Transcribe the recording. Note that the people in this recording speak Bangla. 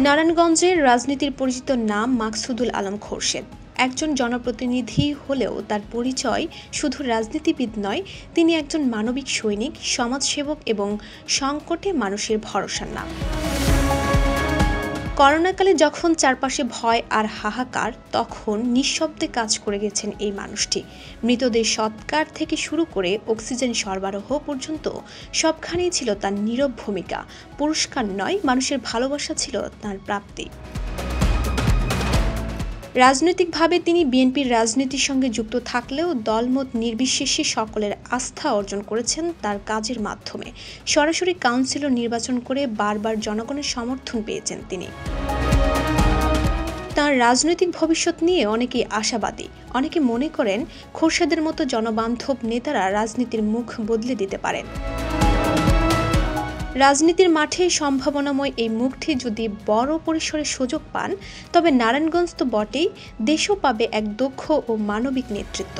নারায়ণগঞ্জের রাজনীতির পরিচিত নাম মাকসুদুল আলম খোরশেদ। একজন জনপ্রতিনিধি হলেও তার পরিচয় শুধু রাজনীতিবিদ নয়, তিনি একজন মানবিক সৈনিক, সমাজসেবক এবং সংকটে মানুষের ভরসার নাম। করোনাকালে যখন চারপাশে ভয় আর হাহাকার, তখন নিঃশব্দে কাজ করে গেছেন এই মানুষটি। মৃতদের সৎকার থেকে শুরু করে অক্সিজেন সরবরাহ পর্যন্ত সবখানেই ছিল তার নীরব ভূমিকা। পুরস্কার নয়, মানুষের ভালোবাসা ছিল তার প্রাপ্তি। রাজনৈতিকভাবে তিনি বিএনপির রাজনীতির সঙ্গে যুক্ত থাকলেও দলমত নির্বিশেষে সকলের আস্থা অর্জন করেছেন তার কাজের মাধ্যমে। সরাসরি কাউন্সিলর নির্বাচন করে বারবার জনগণের সমর্থন পেয়েছেন তিনি। তার রাজনৈতিক ভবিষ্যৎ নিয়ে অনেকেই আশাবাদী। অনেকে মনে করেন খোরশেদের মতো জনবান্ধব নেতারা রাজনীতির মুখ বদলে দিতে পারেন। রাজনীতির মাঠে সম্ভাবনাময় এই মুখটি যদি বড় পরিসরে সুযোগ পান, তবে নারায়ণগঞ্জ তো বটেই, দেশও পাবে এক দক্ষ ও মানবিক নেতৃত্ব।